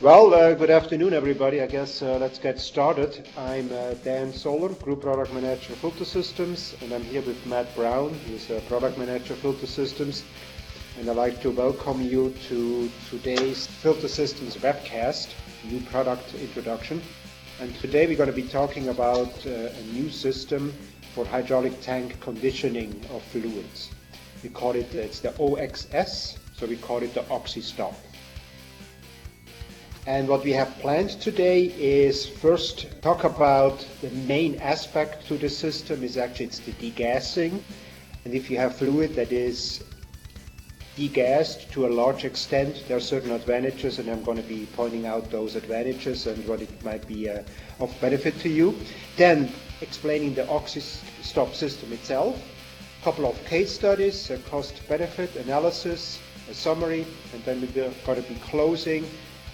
Good afternoon, everybody. I guess let's get started. I'm Dan Soler, Group Product Manager, Filter Systems, and I'm here with Matt Brown, who's Product Manager, Filter Systems. And I'd like to welcome you to today's Filter Systems webcast, new product introduction. And today we're going to be talking about a new system for hydraulic tank conditioning of fluids. We call it, it's the OXS, so we call it the OXiStop. And what we have planned today is first talk about the main aspect to the system is actually it's the degassing. And if you have fluid that is degassed to a large extent, there are certain advantages, and I'm going to be pointing out those advantages and what it might be of benefit to you. Then explaining the OXiStop system itself, a couple of case studies, a cost-benefit analysis, a summary, and then we're going to be closing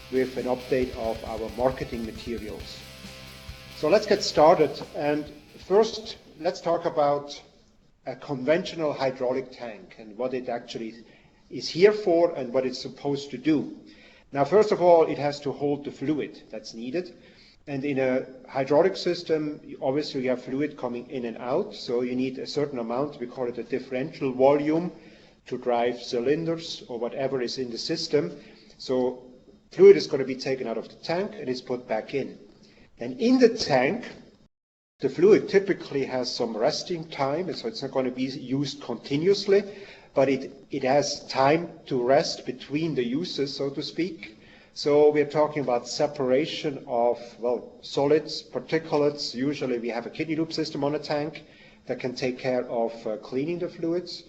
with an update of our marketing materials. So let's get started, and first let's talk about a conventional hydraulic tank and what it actually is here for and what it's supposed to do. Now first of all, it has to hold the fluid that's needed, and in a hydraulic system obviously you have fluid coming in and out, so you need a certain amount, we call it a differential volume, to drive cylinders or whatever is in the system. So fluid is going to be taken out of the tank and is put back in. And in the tank, the fluid typically has some resting time, so it's not going to be used continuously, but it has time to rest between the uses, so to speak. So we're talking about separation of, solids, particulates. Usually we have a kidney loop system on a tank that can take care of cleaning the fluids.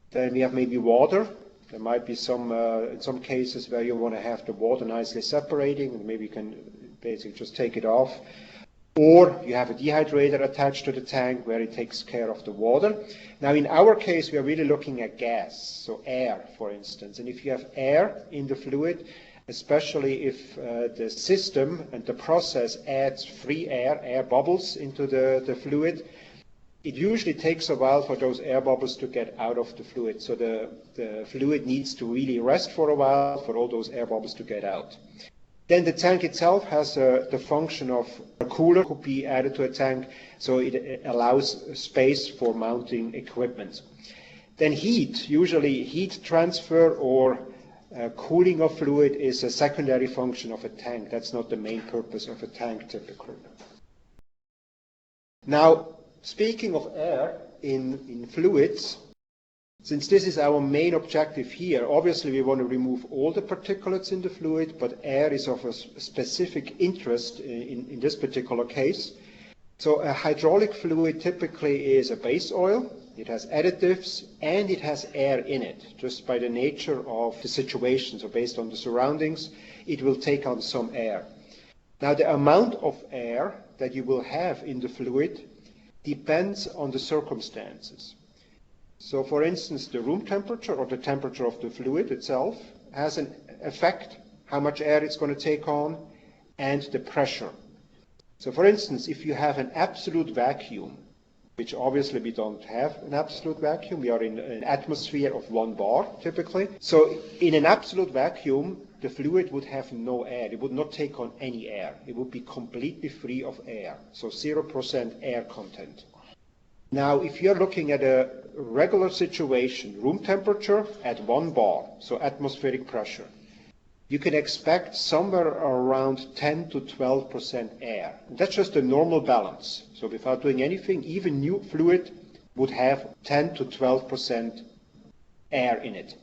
Then we have maybe water. There might be some, in some cases where you want to have the water nicely separating, and maybe you can basically just take it off. Or you have a dehydrator attached to the tank where it takes care of the water. Now in our case, we are really looking at gas, so air, for instance. And if you have air in the fluid, especially if the system and the process adds free air, air bubbles into the fluid, it usually takes a while for those air bubbles to get out of the fluid. So the fluid needs to really rest for a while for all those air bubbles to get out. Then the tank itself has the function of a cooler could be added to a tank, so it allows space for mounting equipment. Then heat, usually heat transfer or cooling of fluid is a secondary function of a tank. That's not the main purpose of a tank typically. Now, speaking of air in fluids, since this is our main objective here, obviously we want to remove all the particulates in the fluid, but air is of a specific interest in this particular case. So a hydraulic fluid typically is a base oil, it has additives, and it has air in it, just by the nature of the situation. So based on the surroundings, it will take on some air. Now the amount of air that you will have in the fluid depends on the circumstances. So for instance, the room temperature or the temperature of the fluid itself has an effect, how much air it's going to take on, and the pressure. So for instance, if you have an absolute vacuum, which obviously we don't have an absolute vacuum, we are in an atmosphere of 1 bar typically. So in an absolute vacuum, the fluid would have no air. It would not take on any air. It would be completely free of air. So 0% air content. Now, if you're looking at a regular situation, room temperature at 1 bar, so atmospheric pressure, you can expect somewhere around 10 to 12% air. And that's just a normal balance. So without doing anything, even new fluid would have 10 to 12% air in it.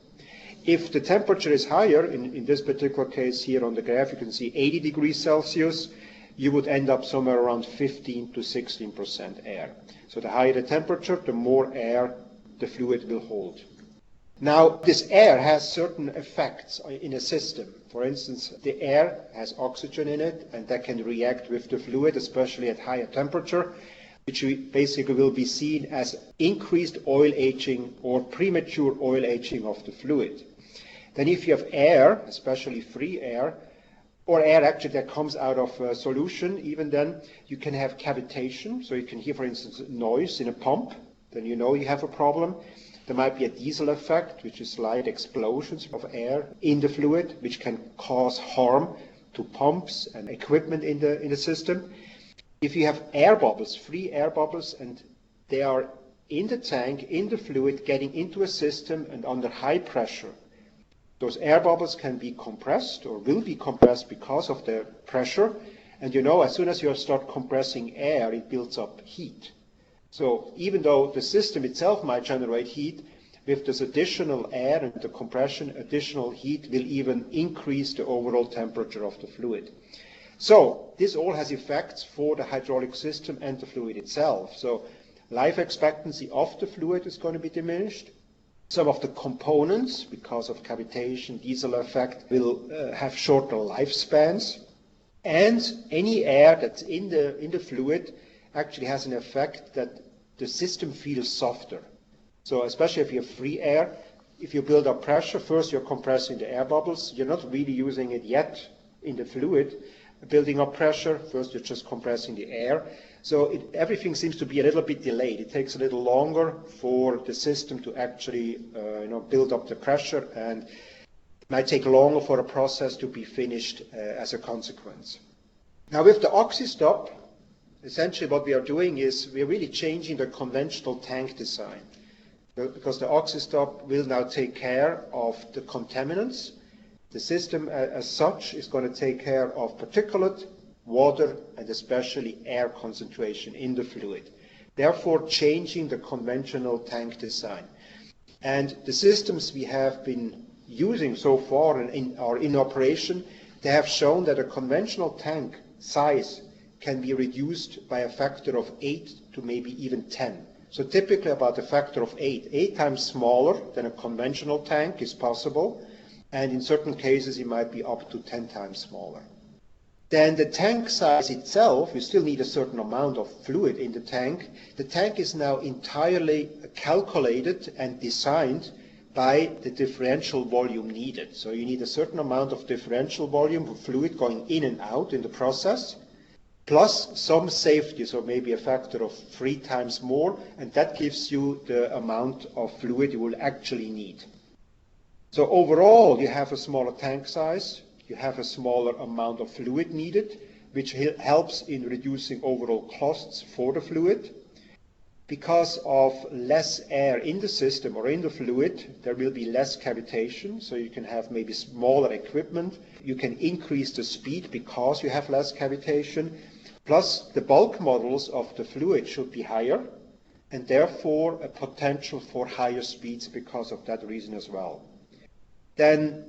If the temperature is higher, in this particular case here on the graph, you can see 80 degrees Celsius, you would end up somewhere around 15 to 16% air. So the higher the temperature, the more air the fluid will hold. Now, this air has certain effects in a system. For instance, the air has oxygen in it, and that can react with the fluid, especially at higher temperature, which basically will be seen as increased oil aging or premature oil aging of the fluid. Then if you have air, especially free air, or air actually that comes out of a solution, even then you can have cavitation. So you can hear, for instance, noise in a pump. Then you know you have a problem. There might be a diesel effect, which is slight explosions of air in the fluid, which can cause harm to pumps and equipment in the system. If you have air bubbles, free air bubbles, and they are in the tank, in the fluid, getting into a system and under high pressure, those air bubbles can be compressed or will be compressed because of the pressure. And you know, as soon as you start compressing air, it builds up heat. So even though the system itself might generate heat, with this additional air and the compression, additional heat will even increase the overall temperature of the fluid. So this all has effects for the hydraulic system and the fluid itself. So life expectancy of the fluid is going to be diminished. Some of the components, because of cavitation, diesel effect, will have shorter lifespans. And any air that's in the fluid actually has an effect that the system feels softer. So especially if you have free air, if you build up pressure, first you're compressing the air bubbles. You're not really using it yet in the fluid, building up pressure. First you're just compressing the air. So everything seems to be a little bit delayed. It takes a little longer for the system to actually build up the pressure, and it might take longer for a process to be finished as a consequence. Now with the OXiStop, essentially what we are doing is we're really changing the conventional tank design, because the OXiStop will now take care of the contaminants. The system as such is going to take care of particulate, water, and especially air concentration in the fluid, therefore changing the conventional tank design. And the systems we have been using so far and are in operation, they have shown that a conventional tank size can be reduced by a factor of 8 to maybe even 10. So typically about a factor of 8. 8 times smaller than a conventional tank is possible, and in certain cases it might be up to 10 times smaller. Then the tank size itself, you still need a certain amount of fluid in the tank. The tank is now entirely calculated and designed by the differential volume needed. So you need a certain amount of differential volume of fluid going in and out in the process, plus some safety, so maybe a factor of 3 times more, and that gives you the amount of fluid you will actually need. So overall, you have a smaller tank size, you have a smaller amount of fluid needed, which helps in reducing overall costs for the fluid. Because of less air in the system or in the fluid, there will be less cavitation, so you can have maybe smaller equipment. You can increase the speed because you have less cavitation. Plus, the bulk models of the fluid should be higher, and therefore a potential for higher speeds because of that reason as well. Then,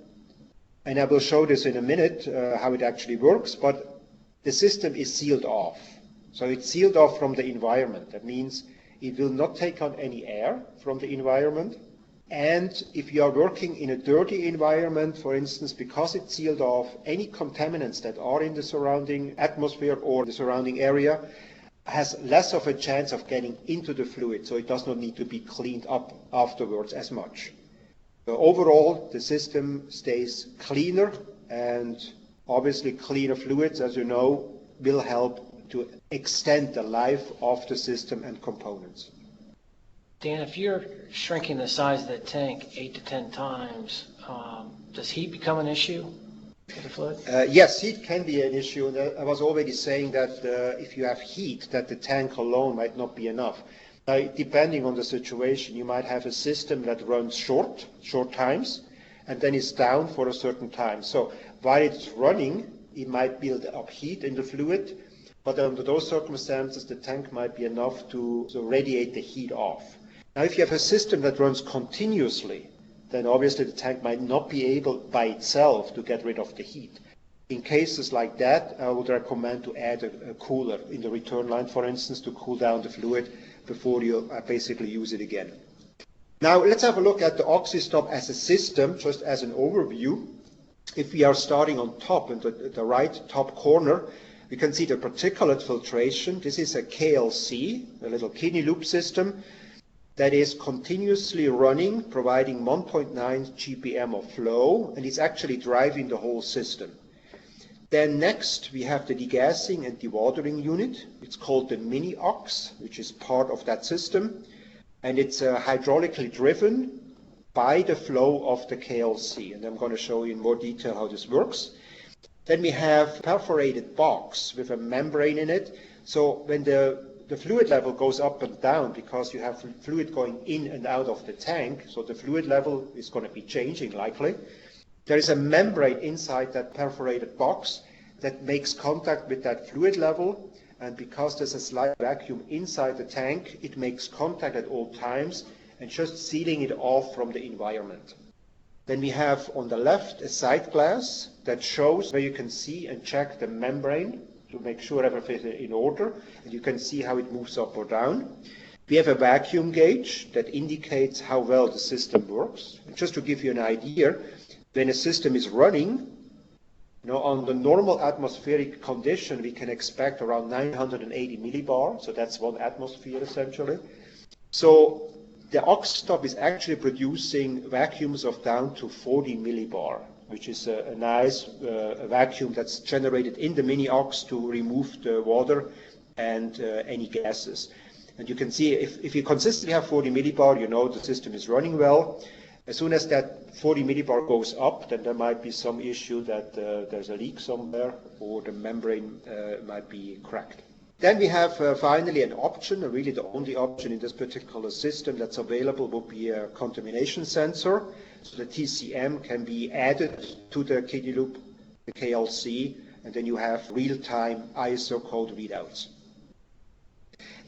and I will show this in a minute, how it actually works, but the system is sealed off. So it's sealed off from the environment. That means it will not take on any air from the environment. And if you are working in a dirty environment, for instance, because it's sealed off, any contaminants that are in the surrounding atmosphere or the surrounding area has less of a chance of getting into the fluid, so it does not need to be cleaned up afterwards as much. So overall, the system stays cleaner, and obviously cleaner fluids, as you know, will help to extend the life of the system and components. Dan, if you're shrinking the size of the tank 8 to 10 times, does heat become an issue for the fluid? Yes, heat can be an issue. I was already saying that if you have heat, that the tank alone might not be enough. Now, depending on the situation, you might have a system that runs short times, and then is down for a certain time. So while it's running, it might build up heat in the fluid, but under those circumstances, the tank might be enough to radiate the heat off. Now, if you have a system that runs continuously, then obviously the tank might not be able by itself to get rid of the heat. In cases like that, I would recommend to add a cooler in the return line, for instance, to cool down the fluid before you basically use it again. Now, let's have a look at the OXiStop as a system, just as an overview. If we are starting on top, in the right top corner, we can see the particulate filtration. This is a KLC, a little kidney loop system, that is continuously running, providing 1.9 GPM of flow, and it's actually driving the whole system. Then next, we have the degassing and dewatering unit. It's called the mini OX, which is part of that system, and it's hydraulically driven by the flow of the KLC, and I'm going to show you in more detail how this works. Then we have perforated box with a membrane in it. So when the fluid level goes up and down because you have fluid going in and out of the tank, so the fluid level is going to be changing likely. There is a membrane inside that perforated box that makes contact with that fluid level, and because there's a slight vacuum inside the tank, it makes contact at all times and just sealing it off from the environment. Then we have on the left a side glass that shows where you can see and check the membrane to make sure everything is in order, and you can see how it moves up or down. We have a vacuum gauge that indicates how well the system works. And just to give you an idea, when a system is running, on the normal atmospheric condition, we can expect around 980 millibar, so that's 1 atmosphere essentially. So the OXiStop is actually producing vacuums of down to 40 millibar, which is a nice vacuum that's generated in the mini-ox to remove the water and any gases. And you can see if you consistently have 40 millibar, you know the system is running well. As soon as that 40 millibar goes up, then there might be some issue that there's a leak somewhere or the membrane might be cracked. Then we have finally an option, really the only option in this particular system that's available would be a contamination sensor. So the TCM can be added to the kidney loop, the KLC, and then you have real-time ISO code readouts.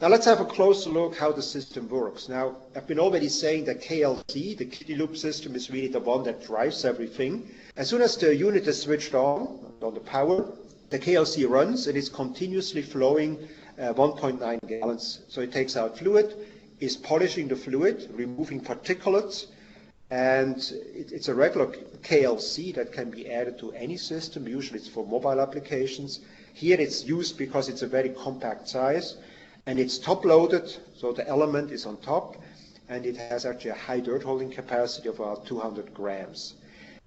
Now let's have a closer look how the system works. Now, I've been already saying that KLC, the kidney loop system, is really the one that drives everything. As soon as the unit is switched on the power, the KLC runs and is continuously flowing 1.9 gallons. So it takes out fluid, is polishing the fluid, removing particulates, and it's a regular KLC that can be added to any system. Usually it's for mobile applications. Here it's used because it's a very compact size, and it's top-loaded, so the element is on top, and it has actually a high dirt holding capacity of about 200 grams.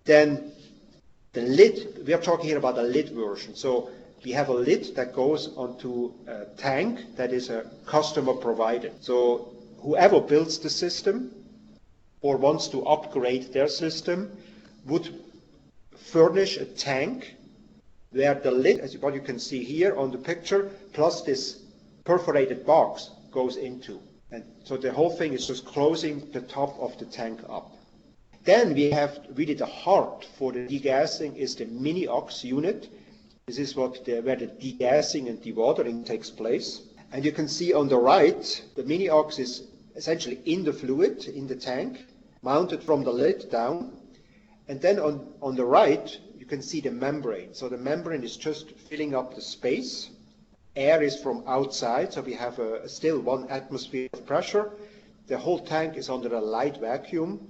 Then the lid, we are talking here about a lid version. So we have a lid that goes onto a tank that is a customer provided. So whoever builds the system or wants to upgrade their system would furnish a tank where the lid, as what you can see here on the picture, plus this perforated box goes into. And so the whole thing is just closing the top of the tank up. Then we have really the heart for the degassing is the mini-ox unit. This is where the degassing and dewatering takes place. And you can see on the right, the mini-ox is essentially in the fluid, in the tank, mounted from the lid down. And then on the right, you can see the membrane. So the membrane is just filling up the space. Air is from outside, so we have still 1 atmosphere of pressure. The whole tank is under a light vacuum.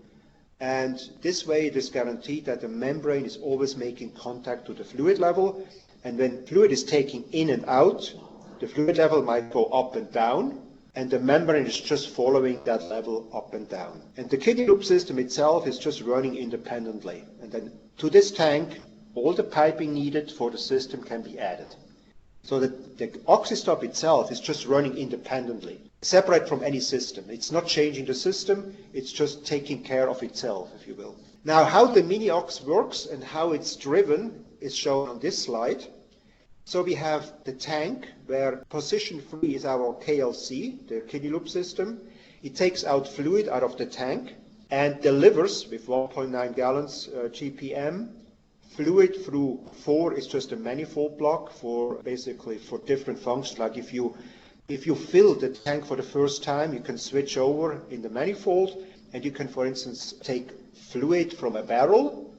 And this way it is guaranteed that the membrane is always making contact to the fluid level. And when fluid is taking in and out, the fluid level might go up and down, and the membrane is just following that level up and down. And the kidney loop system itself is just running independently. And then to this tank, all the piping needed for the system can be added. So that the OXiStop itself is just running independently, separate from any system. It's not changing the system, it's just taking care of itself, if you will. Now, how the mini-ox works and how it's driven is shown on this slide. So we have the tank where position 3 is our KLC, the kidney loop system. It takes out fluid out of the tank and delivers with 1.9 gallons GPM. Fluid through 4 is just a manifold block for basically for different functions. Like if you fill the tank for the first time, you can switch over in the manifold, and you can, for instance, take fluid from a barrel,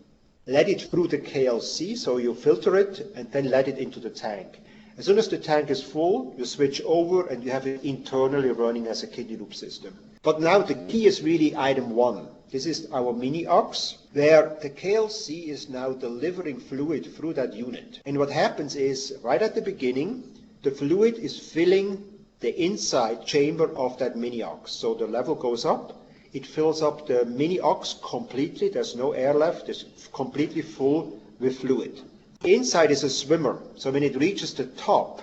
let it through the KLC, so you filter it, and then let it into the tank. As soon as the tank is full, you switch over, and you have it internally running as a kidney loop system. But now the key is really item 1. This is our mini-ox, where the KLC is now delivering fluid through that unit. And what happens is, right at the beginning, the fluid is filling the inside chamber of that mini-ox. So the level goes up, it fills up the mini-ox completely, there's no air left, it's completely full with fluid. Inside is a swimmer, so when it reaches the top,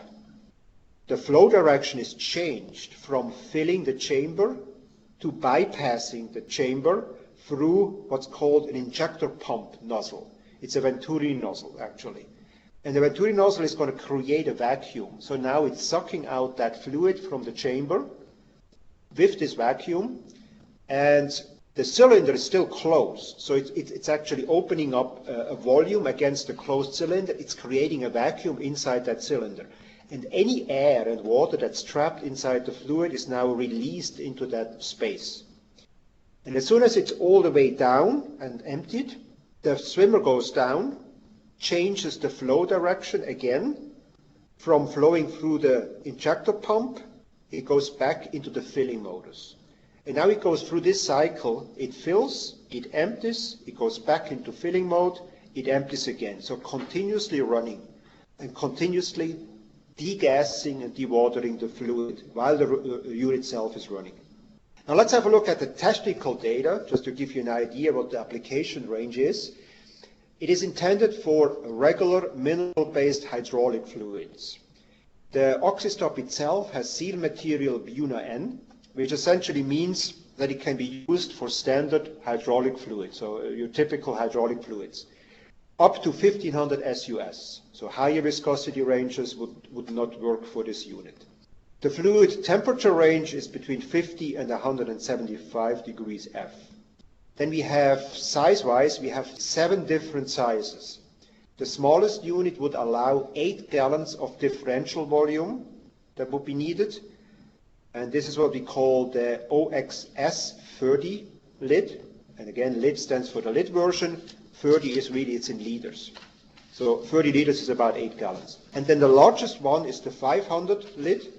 the flow direction is changed from filling the chamber to bypassing the chamber through what's called an injector pump nozzle. It's a Venturi nozzle, actually. And the venturi nozzle is going to create a vacuum. So now it's sucking out that fluid from the chamber with this vacuum, and the cylinder is still closed. So it's actually opening up a volume against the closed cylinder. It's creating a vacuum inside that cylinder. And any air and water that's trapped inside the fluid is now released into that space. And as soon as it's all the way down and emptied, the swimmer goes down, changes the flow direction again. From flowing through the injector pump, it goes back into the filling modus. And now it goes through this cycle. It fills, it empties, it goes back into filling mode, it empties again. So continuously running and continuously degassing and dewatering the fluid while the unit itself is running. Now let's have a look at the technical data, just to give you an idea what the application range is. It is intended for regular mineral-based hydraulic fluids. The OXiStop itself has seal material BUNA-N, which essentially means that it can be used for standard hydraulic fluids, so your typical hydraulic fluids, up to 1500 SUS. So higher viscosity ranges would not work for this unit. The fluid temperature range is between 50 and 175 degrees F. Then we have, size-wise, we have 7 different sizes. The smallest unit would allow 8 gallons of differential volume that would be needed. And this is what we call the OXS 30 lid. And again, lid stands for the lid version. 30 is really, it's in liters. So 30 liters is about 8 gallons. And then the largest one is the 500 lid.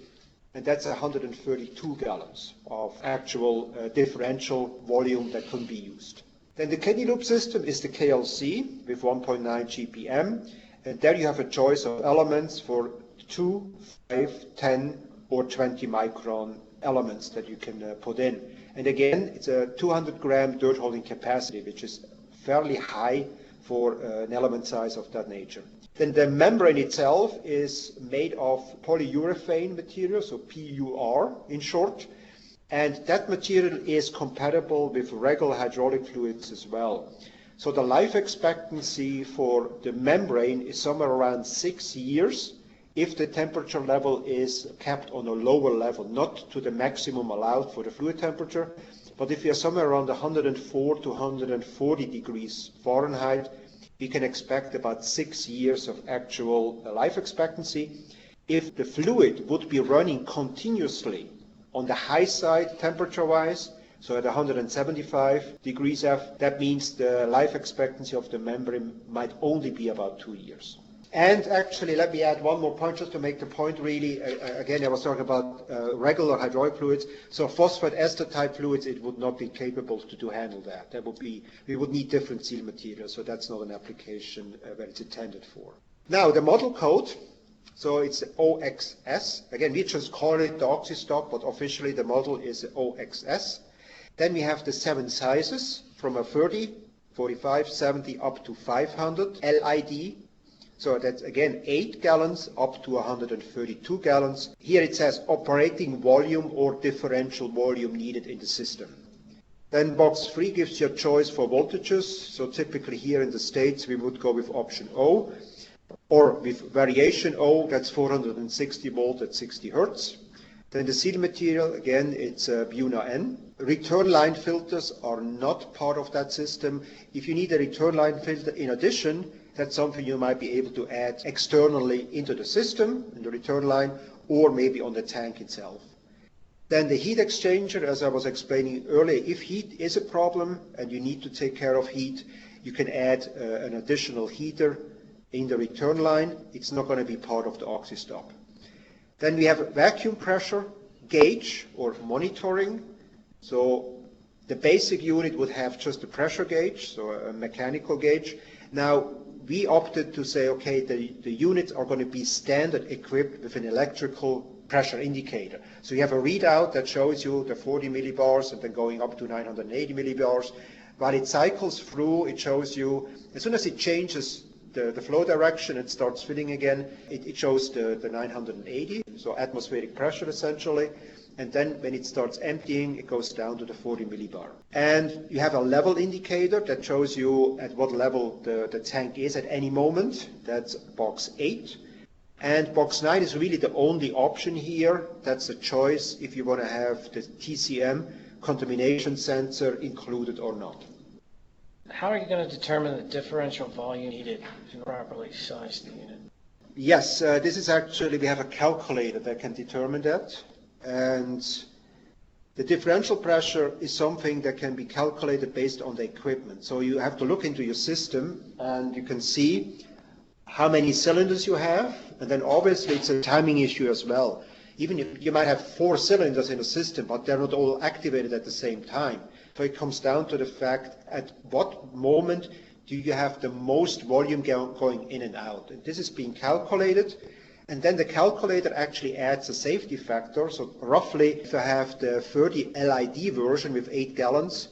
And that's 132 gallons of actual differential volume that can be used. Then the kidney loop system is the KLC with 1.9 GPM. And there you have a choice of elements for 2, 5, 10, or 20 micron elements that you can put in. And again, it's a 200 gram dirt holding capacity, which is fairly high for an element size of that nature. Then the membrane itself is made of polyurethane material, so PUR in short, and that material is compatible with regular hydraulic fluids as well. So the life expectancy for the membrane is somewhere around 6 years if the temperature level is kept on a lower level, not to the maximum allowed for the fluid temperature, but if you're somewhere around 104 to 140 degrees Fahrenheit, we can expect about 6 years of actual life expectancy. If the fluid would be running continuously on the high side temperature-wise, so at 175 degrees F, that means the life expectancy of the membrane might only be about 2 years. And actually, let me add one more point just to make the point really. Again, I was talking about regular hydraulic fluids. So phosphate ester type fluids, it would not be capable to handle that. We would need different seal materials, so that's not an application where it's intended for. Now, the model code, so it's OXS. Again, we just call it the OXiStop, but officially the model is OXS. Then we have the 7 sizes from a 30, 45, 70 up to 500 LID. So that's again 8 gallons up to 132 gallons. Here it says operating volume or differential volume needed in the system. Then box 3 gives you a choice for voltages. So typically here in the States we would go with option O, or with variation O, that's 460 volt at 60 hertz. Then the seal material, again, it's BUNA-N. Return line filters are not part of that system. If you need a return line filter in addition, that's something you might be able to add externally into the system, in the return line, or maybe on the tank itself. Then the heat exchanger, as I was explaining earlier, if heat is a problem and you need to take care of heat, you can add an additional heater in the return line. It's not going to be part of the OXiStop. Then we have a vacuum pressure gauge or monitoring. So the basic unit would have just a pressure gauge, so a mechanical gauge. Now, we opted to say, okay, the units are going to be standard equipped with an electrical pressure indicator. So you have a readout that shows you the 40 millibars and then going up to 980 millibars. While it cycles through, it shows you, as soon as it changes the flow direction, it starts filling again, it shows the 980, so atmospheric pressure essentially. and then when it starts emptying, it goes down to the 40 millibar. And you have a level indicator that shows you at what level the tank is at any moment. That's box 8. And box 9 is really the only option here. That's a choice if you want to have the TCM contamination sensor included or not. How are you going to determine the differential volume needed to properly size the unit? Yes, this is actually, we have a calculator that can determine that. And the differential pressure is something that can be calculated based on the equipment. So you have to look into your system and you can see how many cylinders you have. And then obviously it's a timing issue as well. Even if you might have 4 cylinders in a system, but they're not all activated at the same time. So it comes down to the fact at what moment do you have the most volume going in and out. And this is being calculated. And then the calculator actually adds a safety factor. So roughly, if I have the 30 LID version with 8 gallons,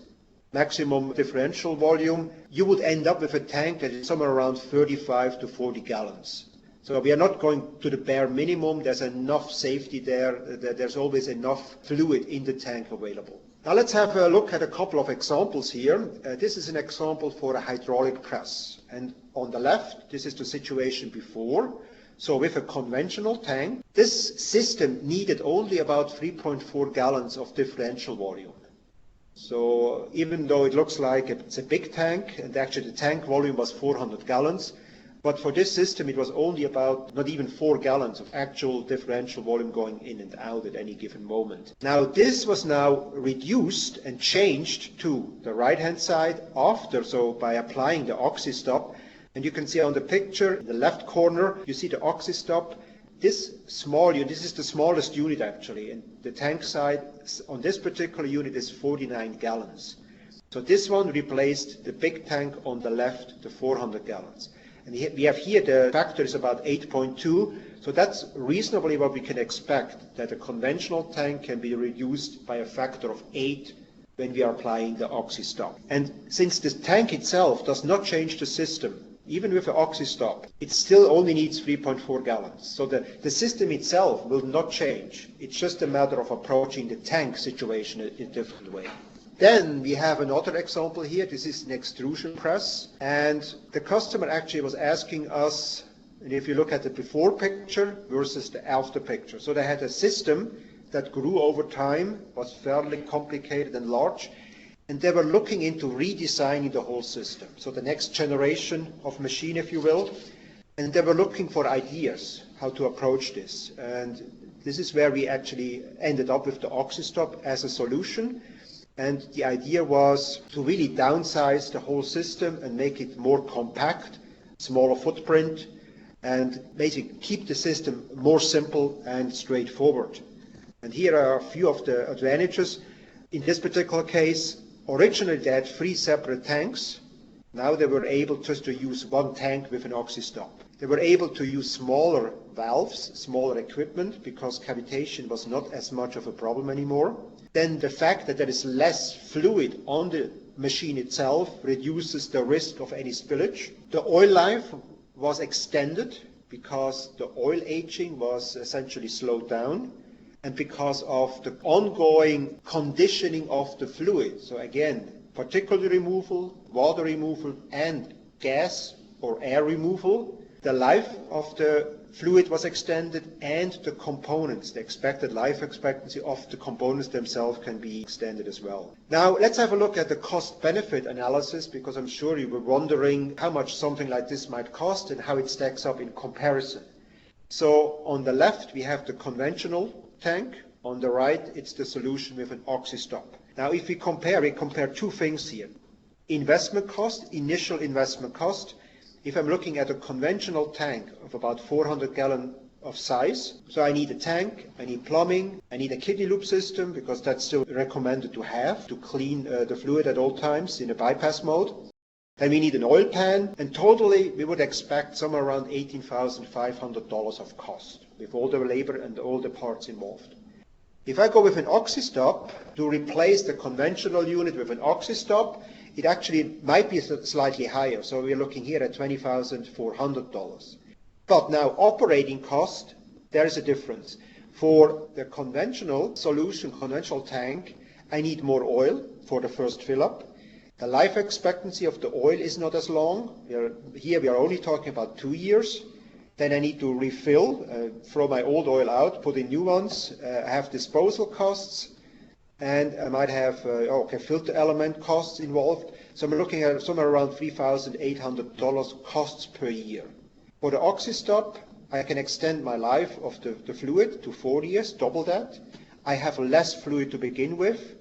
maximum differential volume, you would end up with a tank that is somewhere around 35 to 40 gallons. So we are not going to the bare minimum. There's enough safety there. There's always enough fluid in the tank available. Now let's have a look at a couple of examples here. This is an example for a hydraulic press. And on the left, this is the situation before. So with a conventional tank, this system needed only about 3.4 gallons of differential volume. So even though it looks like it's a big tank, and actually the tank volume was 400 gallons, but for this system it was only about not even 4 gallons of actual differential volume going in and out at any given moment. Now this was now reduced and changed to the right hand side after, so by applying the OXiStop. And you can see on the picture in the left corner, you see the OXiStop. This small unit, this is the smallest unit actually, and the tank side on this particular unit is 49 gallons. So this one replaced the big tank on the left, the 400 gallons. And we have here the factor is about 8.2, so that's reasonably what we can expect, that a conventional tank can be reduced by a factor of 8 when we are applying the OXiStop. And since the tank itself does not change the system, even with the OXiStop, it still only needs 3.4 gallons. So the system itself will not change. It's just a matter of approaching the tank situation in a different way. Then we have another example here. This is an extrusion press. And the customer actually was asking us, and if you look at the before picture versus the after picture. So they had a system that grew over time, was fairly complicated and large. And they were looking into redesigning the whole system. So the next generation of machine, if you will. And they were looking for ideas how to approach this. And this is where we actually ended up with the OXiStop as a solution. And the idea was to really downsize the whole system and make it more compact, smaller footprint, and basically keep the system more simple and straightforward. And here are a few of the advantages. In this particular case, originally they had 3 separate tanks. Now they were able just to use one tank with an OXiStop. They were able to use smaller valves, smaller equipment, because cavitation was not as much of a problem anymore. Then the fact that there is less fluid on the machine itself reduces the risk of any spillage. The oil life was extended because the oil aging was essentially slowed down, and because of the ongoing conditioning of the fluid. So again, particle removal, water removal, and gas or air removal, the life of the fluid was extended, and the components, the expected life expectancy of the components themselves can be extended as well. Now let's have a look at the cost-benefit analysis, because I'm sure you were wondering how much something like this might cost and how it stacks up in comparison. So on the left we have the conventional tank. On the right it's the solution with an OXiStop. Now if we compare 2 things here. Investment cost, initial investment cost. If I'm looking at a conventional tank of about 400 gallon of size, so I need a tank, I need plumbing, I need a kidney loop system, because that's still recommended to have to clean the fluid at all times in a bypass mode. Then we need an oil pan, and totally we would expect somewhere around $18,500 of cost with all the labor and all the parts involved. If I go with an OXiStop to replace the conventional unit with an OXiStop, it actually might be slightly higher. So we're looking here at $20,400. But now operating cost, there is a difference. For the conventional solution, conventional tank, I need more oil for the first fill-up. The life expectancy of the oil is not as long. Here we are only talking about 2 years. Then I need to refill, throw my old oil out, put in new ones. I have disposal costs, and I might have filter element costs involved. So I'm looking at somewhere around $3,800 costs per year. For the OXiStop, I can extend my life of the fluid to 4 years, double that. I have less fluid to begin with.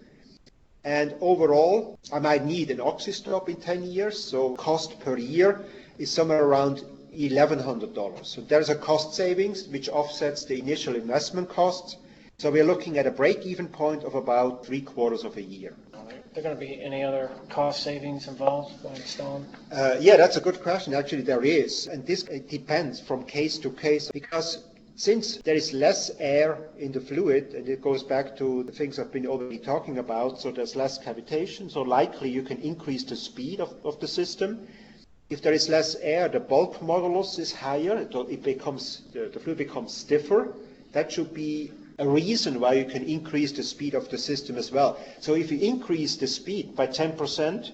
And overall, I might need an OXiStop in 10 years, so cost per year is somewhere around $1,100. So there's a cost savings which offsets the initial investment costs. So we're looking at a break-even point of about 3/4 of a year. Are there going to be any other cost savings involved by installing? Yeah, that's a good question. Actually, there is. And this depends from case to case, because since there is less air in the fluid, and it goes back to the things I've been already talking about, so there's less cavitation, so likely you can increase the speed of the system. If there is less air, the bulk modulus is higher, the fluid becomes stiffer. That should be a reason why you can increase the speed of the system as well. So if you increase the speed by 10%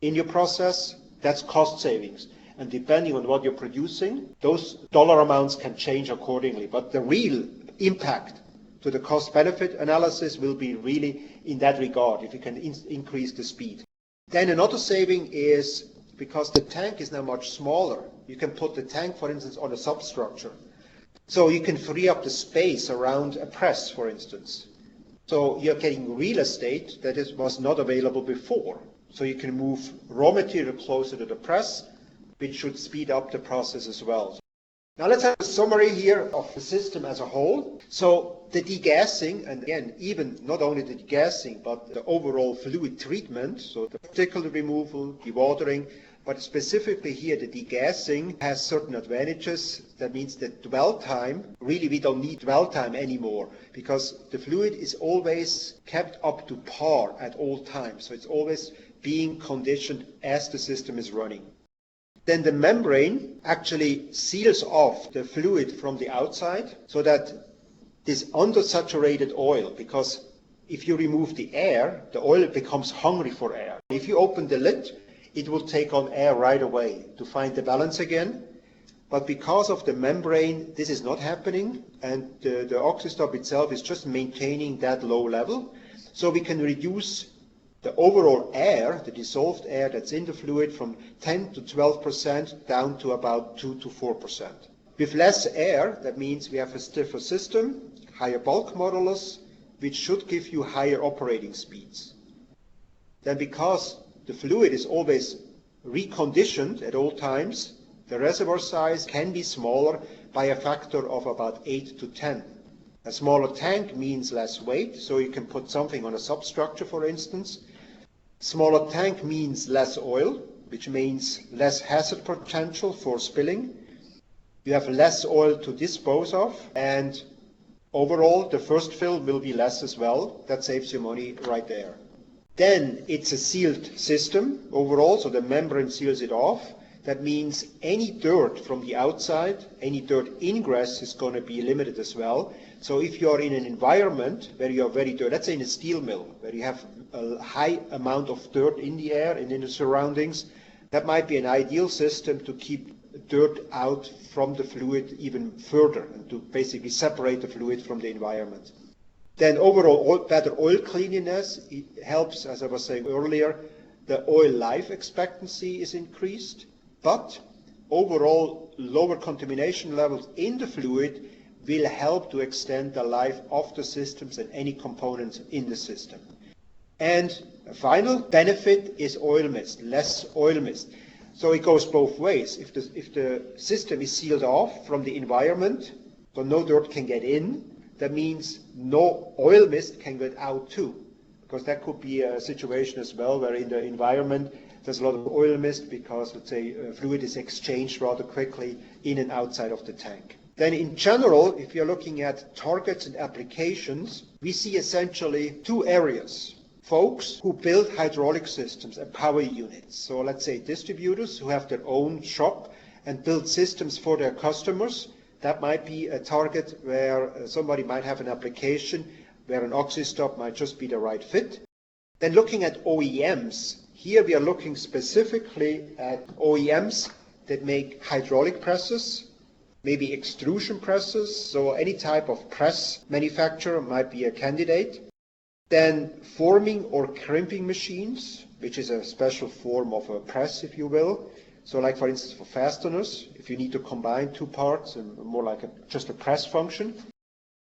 in your process, that's cost savings. And depending on what you're producing, those dollar amounts can change accordingly. But the real impact to the cost-benefit analysis will be really in that regard, if you can increase the speed. Then another saving is, because the tank is now much smaller, you can put the tank, for instance, on a substructure. So you can free up the space around a press, for instance. So you're getting real estate that was not available before. So you can move raw material closer to the press, which should speed up the process as well. Now let's have a summary here of the system as a whole. So the degassing, and again, even not only the degassing, but the overall fluid treatment, so the particulate removal, dewatering, but specifically here the degassing has certain advantages. That means that dwell time, really we don't need dwell time anymore, because the fluid is always kept up to par at all times. So it's always being conditioned as the system is running. Then the membrane actually seals off the fluid from the outside so that this undersaturated oil, because if you remove the air, the oil becomes hungry for air. If you open the lid, it will take on air right away to find the balance again. But because of the membrane, this is not happening, and the OXiStop itself is just maintaining that low level. So we can reduce the overall air, the dissolved air that's in the fluid, from 10 to 12% down to about 2 to 4%. With less air, that means we have a stiffer system, higher bulk modulus, which should give you higher operating speeds. Then because the fluid is always reconditioned at all times, the reservoir size can be smaller by a factor of about 8 to 10. A smaller tank means less weight, so you can put something on a substructure, for instance. Smaller tank means less oil, which means less hazard potential for spilling. You have less oil to dispose of, and overall the first fill will be less as well. That saves you money right there. Then it's a sealed system overall, so the membrane seals it off. That means any dirt from the outside, any dirt ingress is going to be limited as well. So if you're in an environment where you're very dirty, let's say in a steel mill, where you have a high amount of dirt in the air and in the surroundings, that might be an ideal system to keep dirt out from the fluid even further and to basically separate the fluid from the environment. Then overall better oil cleanliness, it helps, as I was saying earlier, the oil life expectancy is increased, but overall lower contamination levels in the fluid will help to extend the life of the systems and any components in the system. And a final benefit is oil mist, less oil mist. So it goes both ways. If the system is sealed off from the environment, so no dirt can get in, that means no oil mist can get out too. Because that could be a situation as well where in the environment there's a lot of oil mist because, let's say, fluid is exchanged rather quickly in and outside of the tank. Then in general, if you're looking at targets and applications, we see essentially two areas. Folks who build hydraulic systems and power units. So let's say distributors who have their own shop and build systems for their customers. That might be a target where somebody might have an application where an OXiStop might just be the right fit. Then looking at OEMs, here we are looking specifically at OEMs that make hydraulic presses, maybe extrusion presses, so any type of press manufacturer might be a candidate. Then forming or crimping machines, which is a special form of a press, if you will. So like for instance for fasteners, if you need to combine two parts and more like just a press function.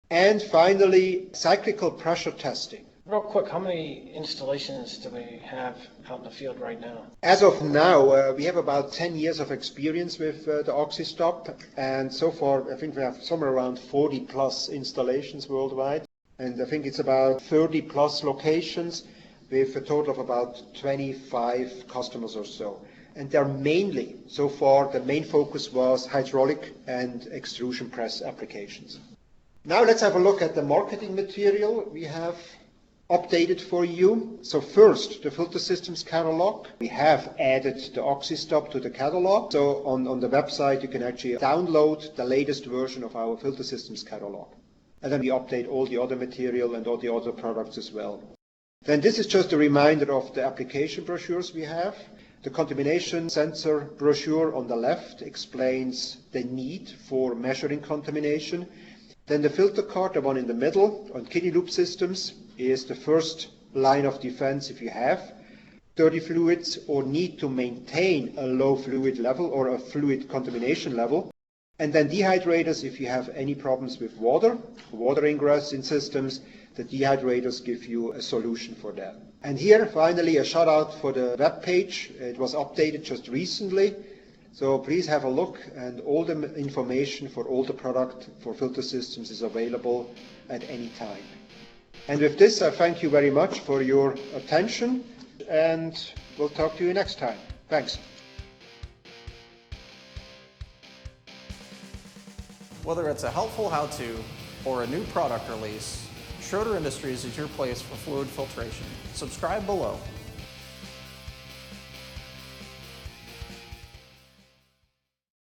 And finally, cyclical pressure testing. Real quick, how many installations do we have out in the field right now? As of now, we have about 10 years of experience with the OXiStop, and so far I think we have somewhere around 40 plus installations worldwide, and I think it's about 30 plus locations with a total of about 25 customers or so. And they're mainly, so far, the main focus was hydraulic and extrusion press applications. Now let's have a look at the marketing material we have updated for you. So first, the filter systems catalog. We have added the OXiStop to the catalog. So on the website, you can actually download the latest version of our filter systems catalog. And then we update all the other material and all the other products as well. Then this is just a reminder of the application brochures we have. The contamination sensor brochure on the left explains the need for measuring contamination. Then the filter card, the one in the middle, on kidney loop systems, is the first line of defense if you have dirty fluids or need to maintain a low fluid level or a fluid contamination level. And then dehydrators, if you have any problems with water ingress in systems, the dehydrators give you a solution for that. And here, finally, a shout out for the web page. It was updated just recently. So please have a look, and all the information for all the product for filter systems is available at any time. And with this, I thank you very much for your attention, and we'll talk to you next time. Thanks. Whether it's a helpful how-to or a new product release, Schroeder Industries is your place for fluid filtration. Subscribe below.